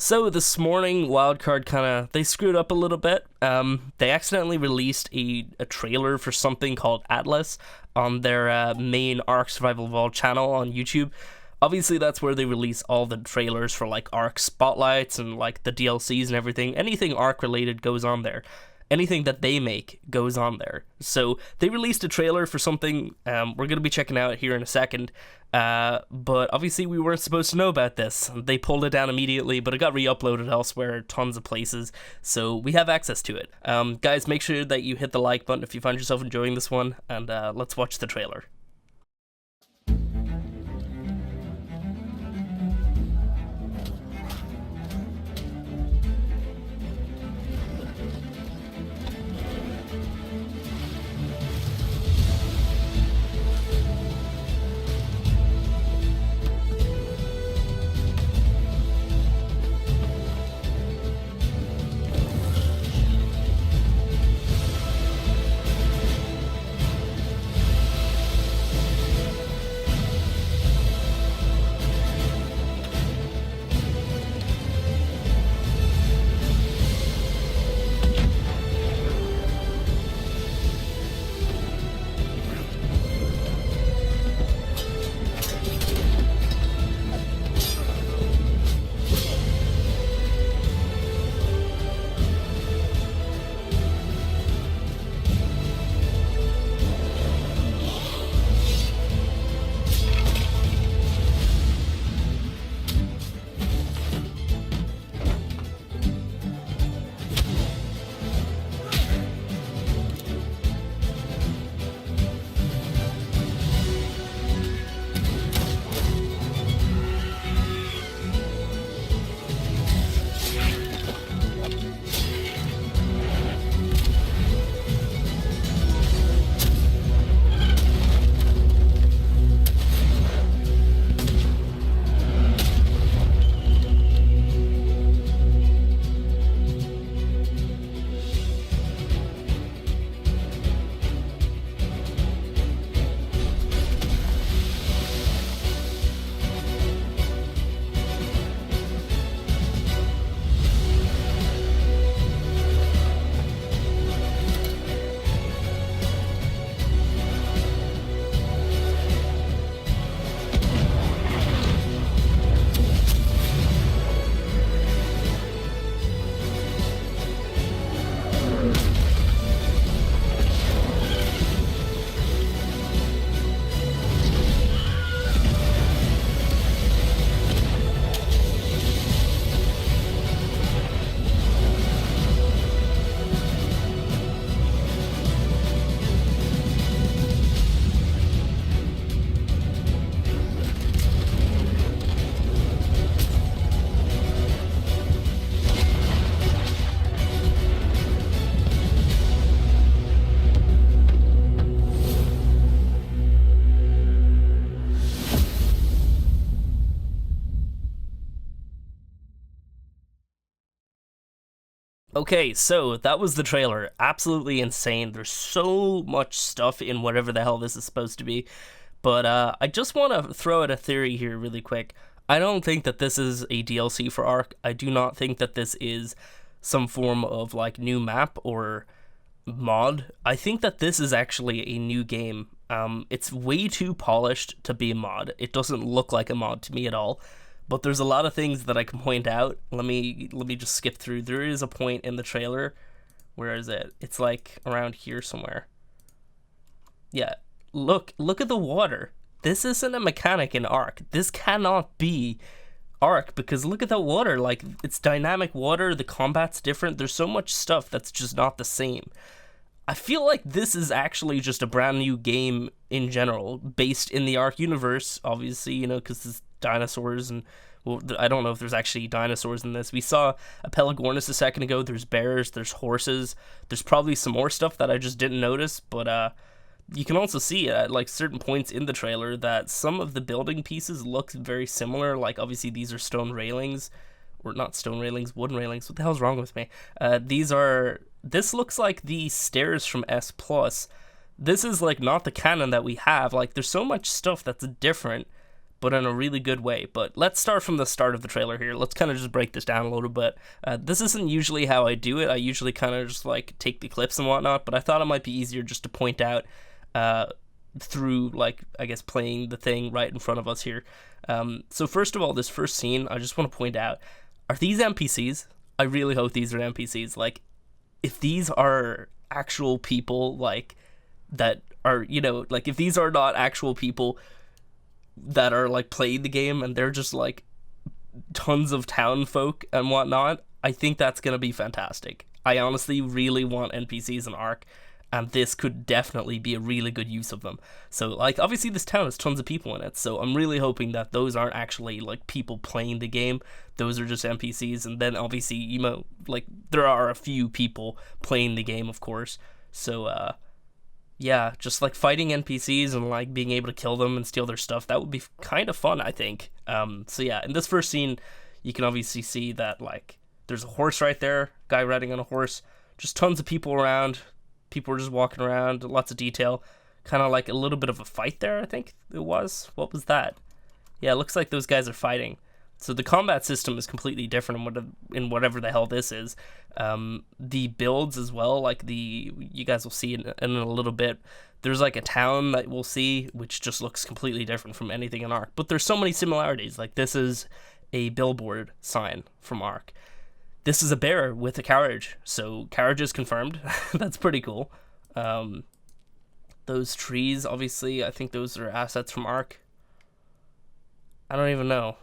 So this morning, Wildcard they screwed up a little bit. They accidentally released a trailer for something called Atlas on their main Ark Survival Evolved channel on YouTube. Obviously, that's where they release all the trailers for like Ark spotlights and like the DLCs and everything. Anything Ark related goes on there. Anything that they make goes on there. So they released a trailer for something we're going to be checking out here in a second. But obviously we weren't supposed to know about this. They pulled it down immediately, but it got re-uploaded elsewhere, tons of places. So we have access to it. Guys, make sure that you hit the like button if you find yourself enjoying this one, and let's watch the trailer. Okay, so that was the trailer. Absolutely insane. There's so much stuff in whatever the hell this is supposed to be. But I just want to throw out a theory here really quick. I don't think that this is a DLC for Ark. I do not think that this is some form of like new map or mod. I think that this is actually a new game. It's way too polished to be a mod. It doesn't look like a mod to me at all. But there's a lot of things that I can point out. Let me just skip through. There is a point in the trailer. Where is it? It's like around here somewhere. Yeah. Look at the water. This isn't a mechanic in Ark. This cannot be Ark because look at that water. Like, it's dynamic water. The combat's different. There's so much stuff that's just not the same. I feel like this is actually just a brand new game in general, based in the Ark universe, obviously, you know, because there's dinosaurs and, well, I don't know if there's actually dinosaurs in this. We saw a Pelagornis a second ago. There's bears, there's horses. There's probably some more stuff that I just didn't notice, but you can also see at like certain points in the trailer that some of the building pieces look very similar. Like, obviously these are stone railings, or not stone railings, wooden railings. What the hell's wrong with me? This looks like the stairs from S+. This is like not the canon that we have. Like, there's so much stuff that's different, but in a really good way. But let's start from the start of the trailer here. Let's kind of just break this down a little bit. This isn't usually how I do it. I usually kind of just like take the clips and whatnot, but I thought it might be easier just to point out through, like, I guess playing the thing right in front of us here. So first of all, this first scene, I just want to point out, are these NPCs? I really hope these are NPCs. Like, if these are actual people, like, that are, you know, like, if these are not actual people that are, like, playing the game and they're just, like, tons of town folk and whatnot, I think that's going to be fantastic. I honestly really want NPCs in Ark, and this could definitely be a really good use of them. So, like, obviously this town has tons of people in it, so I'm really hoping that those aren't actually, like, people playing the game. Those are just NPCs, and then obviously, you know, like, there are a few people playing the game, of course. So, yeah, just, like, fighting NPCs and, like, being able to kill them and steal their stuff, that would be kind of fun, I think. So, yeah, in this first scene, you can obviously see that, like, there's a horse right there, guy riding on a horse, just tons of people around. People were just walking around, lots of detail. Kind of like a little bit of a fight there, I think it was. What was that? Yeah, it looks like those guys are fighting. So the combat system is completely different in whatever the hell this is. The builds as well, like you guys will see in a little bit. There's like a town that we'll see, which just looks completely different from anything in Ark. But there's so many similarities. Like, this is a billboard sign from Ark. This is a bear with a carriage, so carriage is confirmed. That's pretty cool. Those trees, obviously, I think those are assets from Ark. I don't even know.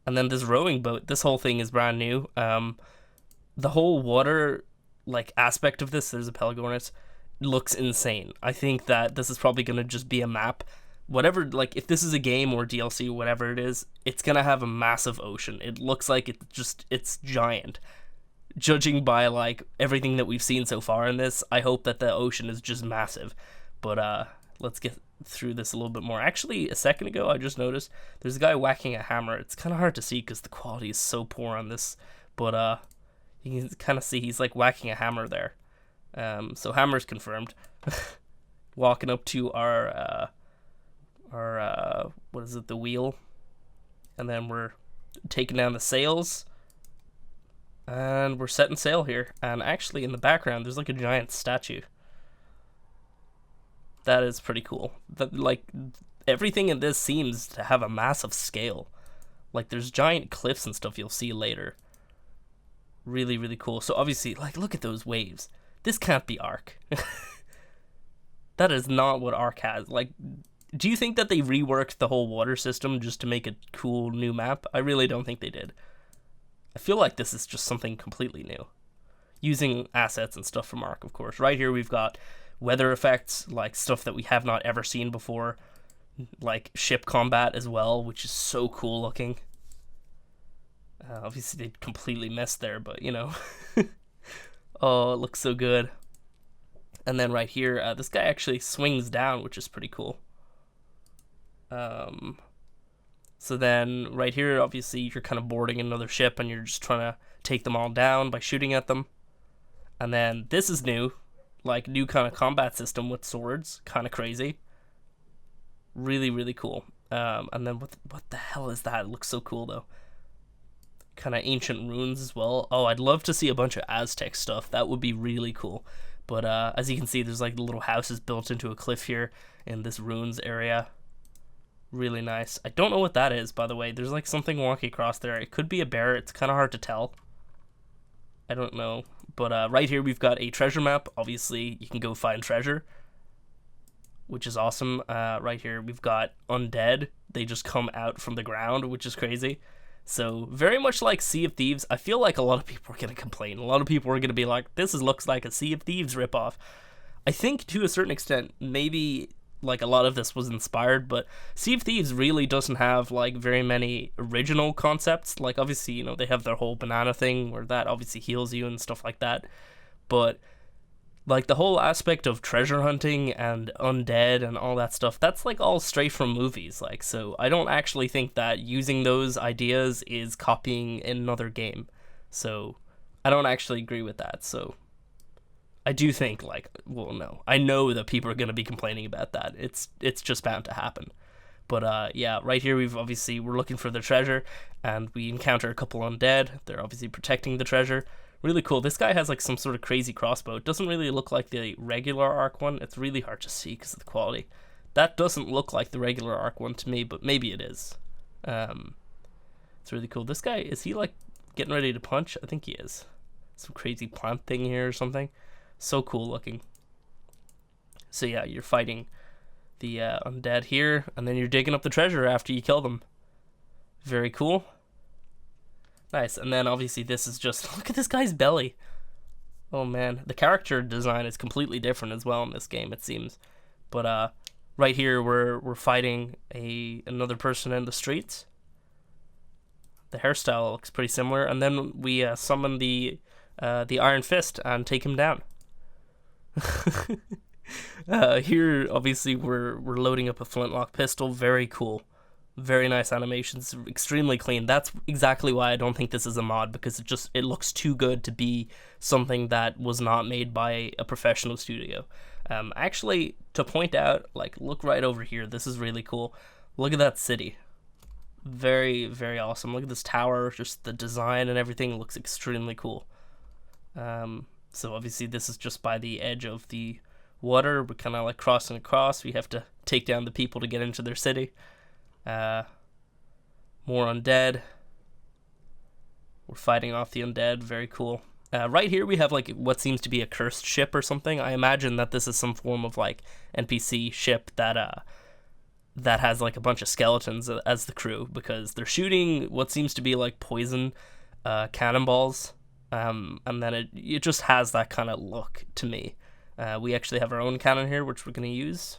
And then this rowing boat, this whole thing is brand new. The whole water, like, aspect of this, there's a Pelagornis, looks insane. I think that this is probably going to just be a map. Whatever, like, if this is a game or DLC or whatever it is, it's gonna have a massive ocean. It looks like it's giant. Judging by, like, everything that we've seen so far in this, I hope that the ocean is just massive. But, let's get through this a little bit more. Actually, a second ago, I just noticed there's a guy whacking a hammer. It's kind of hard to see because the quality is so poor on this. But, you can kind of see he's, like, whacking a hammer there. So hammer's confirmed. Walking up to our what is it, the wheel, and then we're taking down the sails, and we're setting sail here. And actually in the background there's like a giant statue. That is pretty cool. That, like, everything in this seems to have a massive scale. Like, there's giant cliffs and stuff you'll see later. Really, really cool. So obviously, like, look at those waves. This can't be Ark. That is not what Ark has. Like, do you think that they reworked the whole water system just to make a cool new map? I really don't think they did. I feel like this is just something completely new. Using assets and stuff from Ark, of course. Right here we've got weather effects, like stuff that we have not ever seen before. Like ship combat as well, which is so cool looking. Obviously they completely missed there, but you know. Oh, it looks so good. And then right here, this guy actually swings down, which is pretty cool. So then right here, obviously you're kind of boarding another ship and you're just trying to take them all down by shooting at them. And then this is new, like new kind of combat system with swords, kind of crazy. Really, really cool. And then what the hell is that? It looks so cool though. Kind of ancient ruins as well. Oh, I'd love to see a bunch of Aztec stuff. That would be really cool. But as you can see, there's like little houses built into a cliff here in this ruins area. Really nice. I don't know what that is, by the way. There's like something walking across there. It could be a bear. It's kind of hard to tell. I don't know. But right here we've got a treasure map. Obviously, you can go find treasure, which is awesome. Right here we've got Undead. They just come out from the ground, which is crazy. So very much like Sea of Thieves. I feel like a lot of people are going to complain. A lot of people are going to be like, this looks like a Sea of Thieves ripoff. I think to a certain extent, maybe like a lot of this was inspired, but Sea of Thieves really doesn't have like very many original concepts. Like obviously, you know, they have their whole banana thing where that obviously heals you and stuff like that. But like the whole aspect of treasure hunting and undead and all that stuff, that's like all straight from movies. Like, so I don't actually think that using those ideas is copying another game. So I don't actually agree with that. So I do think, like, well, no, I know that people are going to be complaining about that. It's just bound to happen. But yeah, right here we're looking for the treasure, and we encounter a couple undead. They're obviously protecting the treasure. Really cool. This guy has like some sort of crazy crossbow. It doesn't really look like the regular Arc one. It's really hard to see because of the quality. That doesn't look like the regular Arc one to me, but maybe it is. It's really cool. This guy, is he like getting ready to punch? I think he is. Some crazy plant thing here or something. So cool looking. So yeah, you're fighting the undead here, and then you're digging up the treasure after you kill them. Very cool. Nice. And then obviously this is just, look at this guy's belly. Oh man, the character design is completely different as well in this game, it seems. But right here we're fighting another person in the streets. The hairstyle looks pretty similar, and then we summon the Iron Fist and take him down. Here, obviously, we're loading up a flintlock pistol. Very cool. Very nice animations. Extremely clean. That's exactly why I don't think this is a mod, because it looks too good to be something that was not made by a professional studio. Actually, to point out, like, look right over here. This is really cool. Look at that city. Very, very awesome. Look at this tower. Just the design and everything looks extremely cool. So obviously this is just by the edge of the water. We're kind of like crossing across. We have to take down the people to get into their city. More undead. We're fighting off the undead. Very cool. Right here we have like what seems to be a cursed ship or something. I imagine that this is some form of like NPC ship that has like a bunch of skeletons as the crew, because they're shooting what seems to be like poison cannonballs. And then it just has that kind of look to me. We actually have our own cannon here, which we're going to use.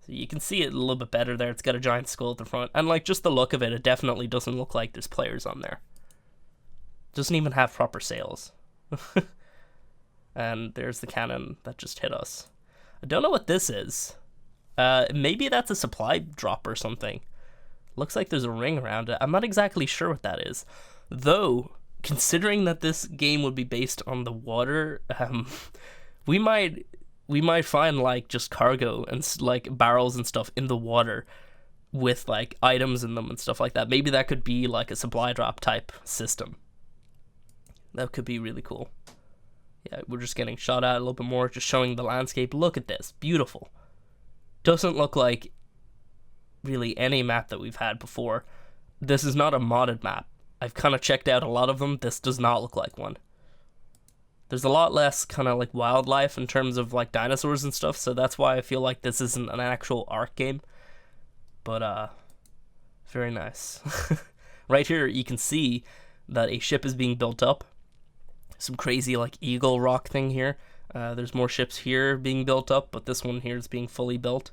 So you can see it a little bit better there. It's got a giant skull at the front. And like just the look of it, it definitely doesn't look like there's players on there. Doesn't even have proper sails. And there's the cannon that just hit us. I don't know what this is. Maybe that's a supply drop or something. Looks like there's a ring around it. I'm not exactly sure what that is. Though, considering that this game would be based on the water, we might find like just cargo and like barrels and stuff in the water with like items in them and stuff like that. Maybe that could be like a supply drop type system. That could be really cool. Yeah, we're just getting shot at a little bit more, just showing the landscape. Look at this, beautiful. Doesn't look like really any map that we've had before. This is not a modded map. I've kind of checked out a lot of them. This does not look like one. There's a lot less kind of like wildlife in terms of like dinosaurs and stuff, so that's why I feel like this isn't an actual Ark game. But very nice. Right here you can see that a ship is being built up. Some crazy like eagle rock thing here. There's more ships here being built up, but this one here is being fully built.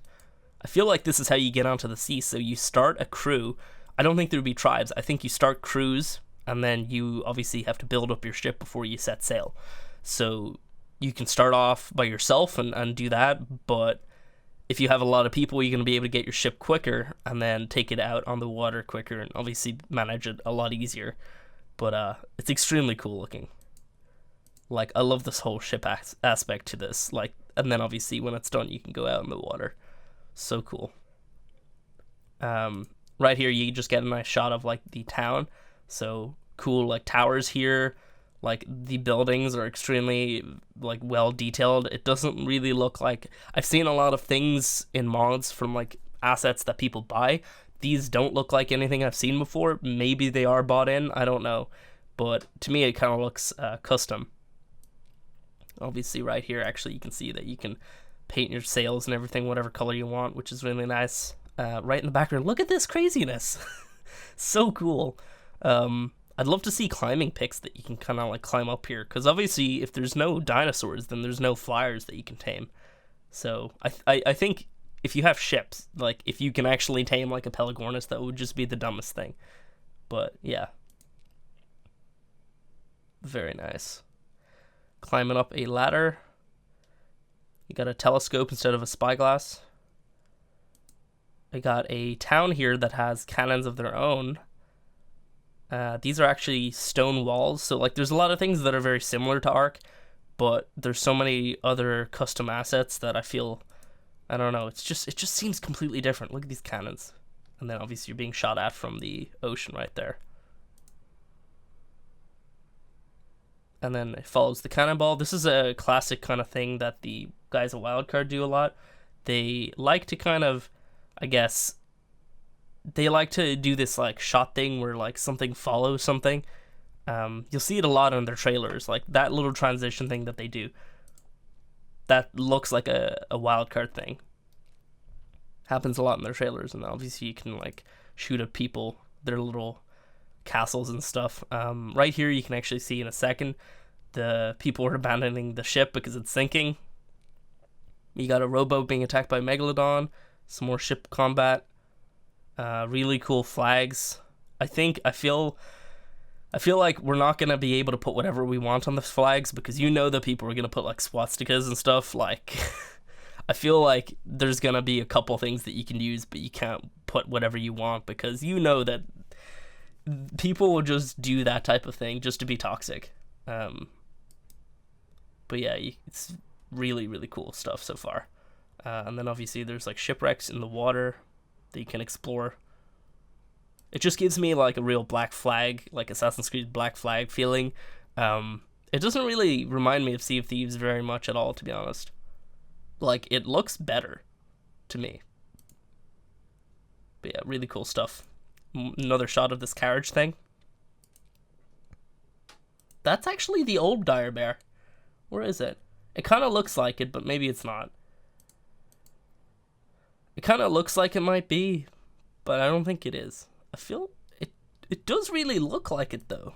I feel like this is how you get onto the sea. So you start a crew. I don't think there would be tribes. I think you start crews, and then you obviously have to build up your ship before you set sail. So you can start off by yourself and do that, but if you have a lot of people, you're going to be able to get your ship quicker and then take it out on the water quicker and obviously manage it a lot easier. But it's extremely cool looking. Like, I love this whole ship aspect to this. Like, and then obviously when it's done, you can go out in the water. So cool. Right here, you just get a nice shot of like the town. So cool, like towers here. Like the buildings are extremely like well detailed. It doesn't really look like, I've seen a lot of things in mods from like assets that people buy. These don't look like anything I've seen before. Maybe they are bought in. I don't know. But to me, it kind of looks custom. Obviously right here, actually, you can see that you can paint your sails and everything, whatever color you want, which is really nice. Right in the background, look at this craziness. So cool. I'd love to see climbing picks that you can kind of like climb up here, because obviously if there's no dinosaurs, then there's no flyers that you can tame. So I think if you have ships, like if you can actually tame like a Pelagornis, that would just be the dumbest thing. But yeah. Very nice. Climbing up a ladder. You got a telescope instead of a spyglass. I got a town here that has cannons of their own. These are actually stone walls, so like there's a lot of things that are very similar to Ark, but there's so many other custom assets that I feel I don't know. It just seems completely different. Look at these cannons. And then obviously you're being shot at from the ocean right there. And then it follows the cannonball. This is a classic kind of thing that the guys at Wildcard do a lot. They like to kind of, I guess, they like to do this like shot thing where like something follows something. You'll see it a lot on their trailers, like that little transition thing that they do. That looks like a Wildcard thing. Happens a lot in their trailers, and obviously you can like shoot at people, their little castles and stuff. Right here you can actually see in a second the people are abandoning the ship because it's sinking. You got a rowboat being attacked by Megalodon, some more ship combat, really cool flags. I feel like we're not gonna be able to put whatever we want on the flags because you know that people are gonna put like swastikas and stuff. Like I feel like there's gonna be a couple things that you can use, but you can't put whatever you want because you know that people will just do that type of thing just to be toxic. But yeah, it's really, really cool stuff so far. And then obviously there's like shipwrecks in the water that you can explore. It just gives me like a real Black Flag, like Assassin's Creed Black Flag feeling. It doesn't really remind me of Sea of Thieves very much at all, to be honest. Like, it looks better to me. But yeah, really cool stuff. Another shot of this carriage thing. That's actually the old Dire Bear. Where is it? It kind of looks like it, but maybe it's not. It kind of looks like it might be, but I don't think it is. I feel it does really look like it though.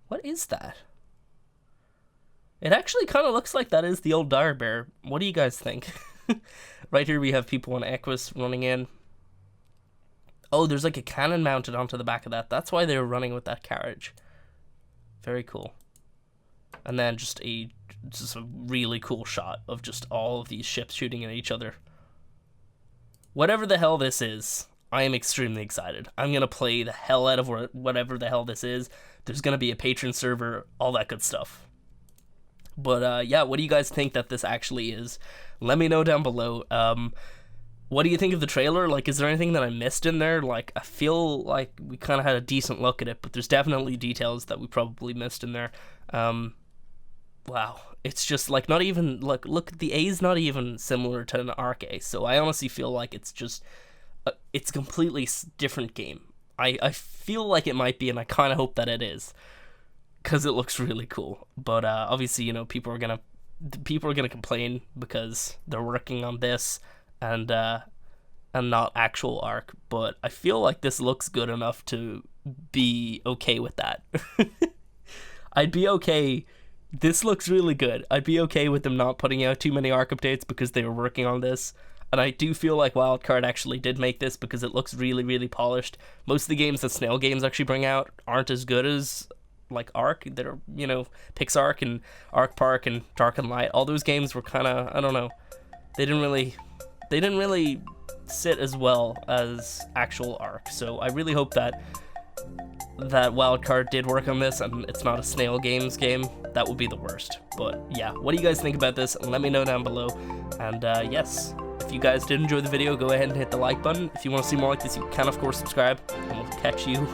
What is that? It actually kind of looks like that is the old Dire Bear. What do you guys think? Right here we have people on Equus running in. Oh, there's like a cannon mounted onto the back of that. That's why they were running with that carriage. Very cool. And then just a really cool shot of just all of these ships shooting at each other. Whatever the hell this is, I am extremely excited. I'm going to play the hell out of whatever the hell this is. There's going to be a patron server, all that good stuff. But yeah, what do you guys think that this actually is? Let me know down below. What do you think of the trailer? Like, is there anything that I missed in there? Like, I feel like we kind of had a decent look at it, but there's definitely details that we probably missed in there. Wow, it's just like not even look, the A is not even similar to an Arc A, so I honestly feel like it's just it's a completely different game. I feel like it might be, and I kind of hope that it is, because it looks really cool. But obviously, you know, people are gonna complain because they're working on this and not actual Arc. But I feel like this looks good enough to be okay with that. I'd be okay. This looks really good. I'd be okay with them not putting out too many Arc updates because they were working on this. And I do feel like Wildcard actually did make this because it looks really, really polished. Most of the games that Snail Games actually bring out aren't as good as like Arc. They're, you know, PixArk and Arc Park and Dark and Light. All those games were kind of, I don't know. They didn't really sit as well as actual Arc. So I really hope that Wildcard did work on this and it's not a Snail Games game. That would be the worst. But yeah, what do you guys think about this? Let me know down below. And yes, if you guys did enjoy the video, go ahead and hit the like button. If you want to see more like this, you can of course subscribe, and we'll catch you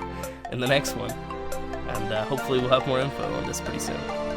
in the next one. And hopefully we'll have more info on this pretty soon.